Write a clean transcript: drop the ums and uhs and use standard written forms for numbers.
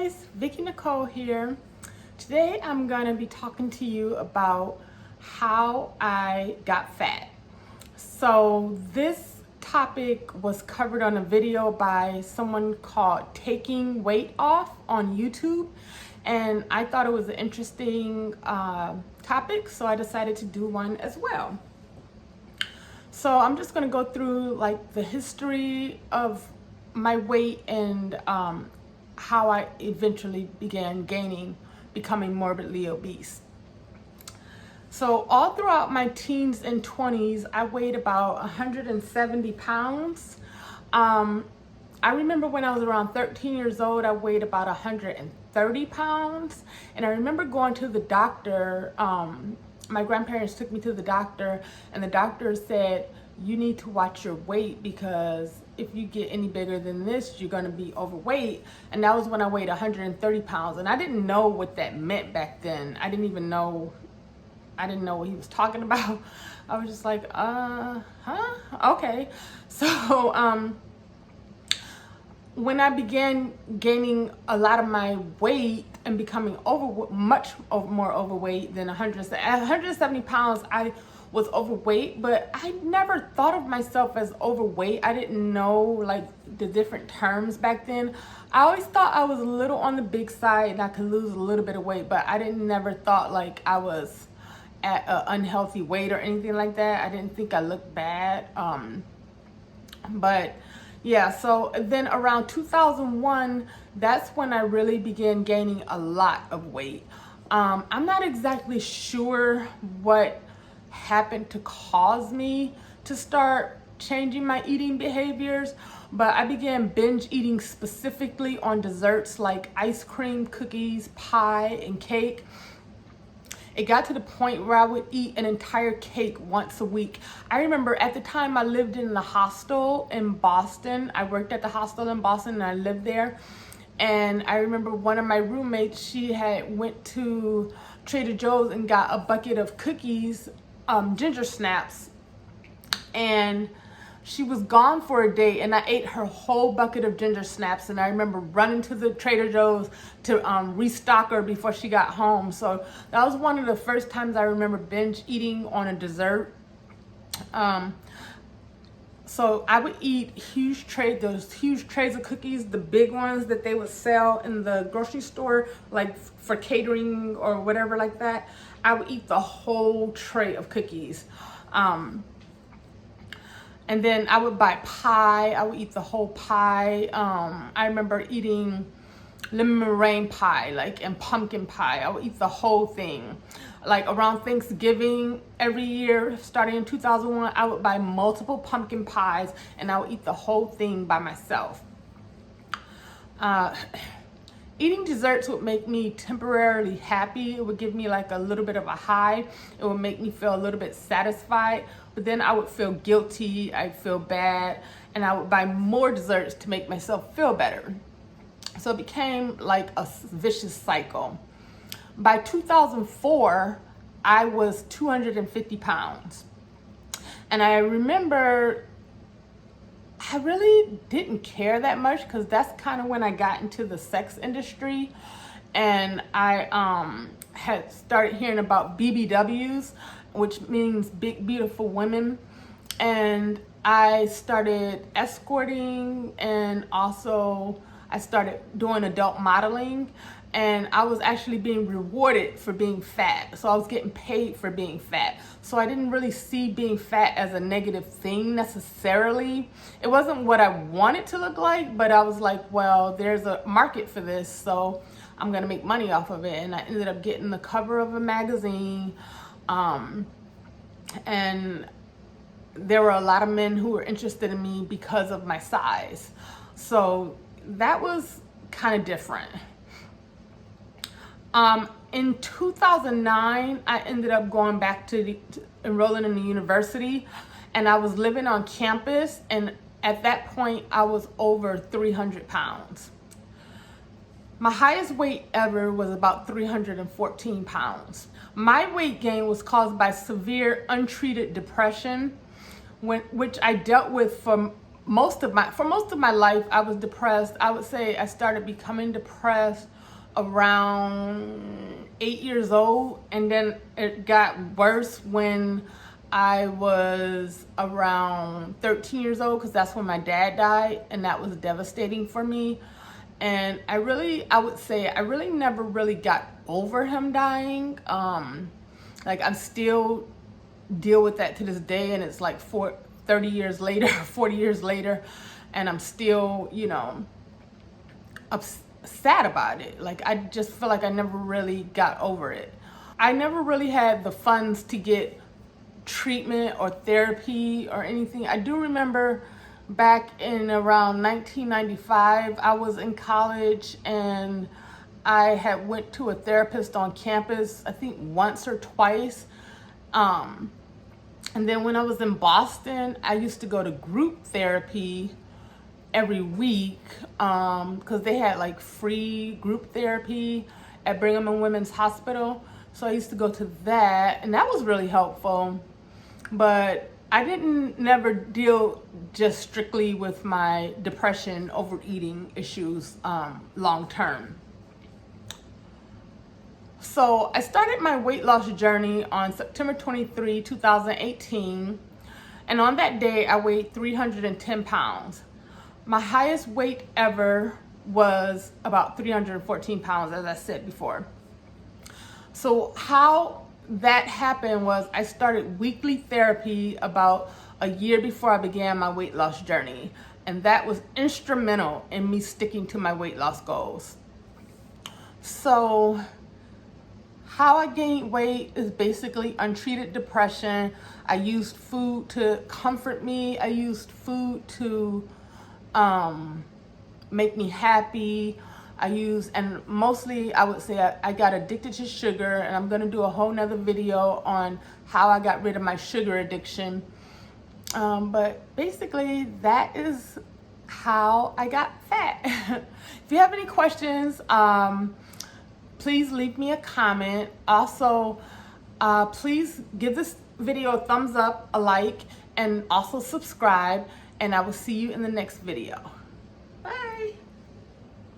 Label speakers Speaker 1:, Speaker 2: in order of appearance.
Speaker 1: guys, Vicki Nicole here. Today I'm gonna be talking to you about how I got fat. So this topic was covered on a video by someone called Taking Weight Off on YouTube, and I thought it was an interesting topic, so I decided to do one as well. So I'm just gonna go through like the history of my weight and how I eventually began becoming morbidly obese. So all throughout my teens and 20s, I weighed about 170 pounds. I remember when I was around 13 years old, I weighed about 130 pounds. And I remember going to the doctor. My grandparents took me to the doctor, and the doctor said, you need to watch your weight because if you get any bigger than this, you're gonna be overweight. And that was when I weighed 130 pounds. And I didn't know what that meant back then. I didn't know what he was talking about. I was just like, okay. So when I began gaining a lot of my weight and becoming much more overweight than 170 pounds, I was overweight, but I never thought of myself as overweight. I didn't know like the different terms back then. I always thought I was a little on the big side and I could lose a little bit of weight, but I never thought like I was at an unhealthy weight or anything like that. I didn't think I looked bad. But yeah, so then around 2001, that's when I really began gaining a lot of weight. I'm not exactly sure what happened to cause me to start changing my eating behaviors, but I began binge eating specifically on desserts like ice cream, cookies, pie, and cake. It got to the point where I would eat an entire cake once a week. I remember at the time I lived in the hostel in Boston. I worked at the hostel in Boston and I lived there. And I remember one of my roommates, she had went to Trader Joe's and got a bucket of cookies, ginger snaps, and she was gone for a day, and I ate her whole bucket of ginger snaps. And I remember running to the Trader Joe's to restock her before she got home. So that was one of the first times I remember binge eating on a dessert. So I would eat those huge trays of cookies, the big ones that they would sell in the grocery store, like for catering or whatever like that. I would eat the whole tray of cookies. And then I would buy pie. I would eat the whole pie. I remember eating lemon meringue pie, and pumpkin pie. I would eat the whole thing. Like around Thanksgiving every year, starting in 2001, I would buy multiple pumpkin pies and I would eat the whole thing by myself. Eating desserts would make me temporarily happy. It would give me like a little bit of a high. It would make me feel a little bit satisfied, but then I would feel guilty, I'd feel bad, and I would buy more desserts to make myself feel better. So it became like a vicious cycle. By 2004, I was 250 pounds. And I remember I really didn't care that much because that's kind of when I got into the sex industry. And I had started hearing about BBWs, which means big, beautiful women. And I started escorting, and also I started doing adult modeling. And I was actually being rewarded for being fat. So I was getting paid for being fat. So I didn't really see being fat as a negative thing necessarily. It wasn't what I wanted to look like, but I was like, well, there's a market for this, so I'm gonna make money off of it. And I ended up getting the cover of a magazine. And there were a lot of men who were interested in me because of my size. So that was kind of different. In 2009, I ended up going back to enrolling in the university, and I was living on campus, and at that point I was over 300 pounds. My highest weight ever was about 314 pounds. My weight gain was caused by severe untreated depression, which I dealt with for for most of my life, I was depressed. I would say I started becoming depressed around 8 years old, and then it got worse when I was around 13 years old, because that's when my dad died, and that was devastating for me. And I would say I really never really got over him dying. Like, I still deal with that to this day, and it's like 30 years later, 40 years later, and I'm still, you know, sad about it. Like, I just feel like I never really got over it. I never really had the funds to get treatment or therapy or anything. I do remember back in around 1995, I was in college, and I had went to a therapist on campus, I think once or twice. And then when I was in Boston, I used to go to group therapy every week, because they had like free group therapy at Brigham and Women's Hospital. So I used to go to that, and that was really helpful. But I never deal just strictly with my depression, overeating issues long term. So I started my weight loss journey on September 23, 2018. And on that day, I weighed 310 pounds. My highest weight ever was about 314 pounds, as I said before. So how that happened was I started weekly therapy about a year before I began my weight loss journey. And that was instrumental in me sticking to my weight loss goals. So how I gained weight is basically untreated depression. I used food to comfort me. I used food to make me happy. And mostly I would say I got addicted to sugar, and I'm gonna do a whole nother video on how I got rid of my sugar addiction. But basically that is how I got fat. If you have any questions, please leave me a comment. Also, please give this video a thumbs up, a like, and also subscribe, and I will see you in the next video.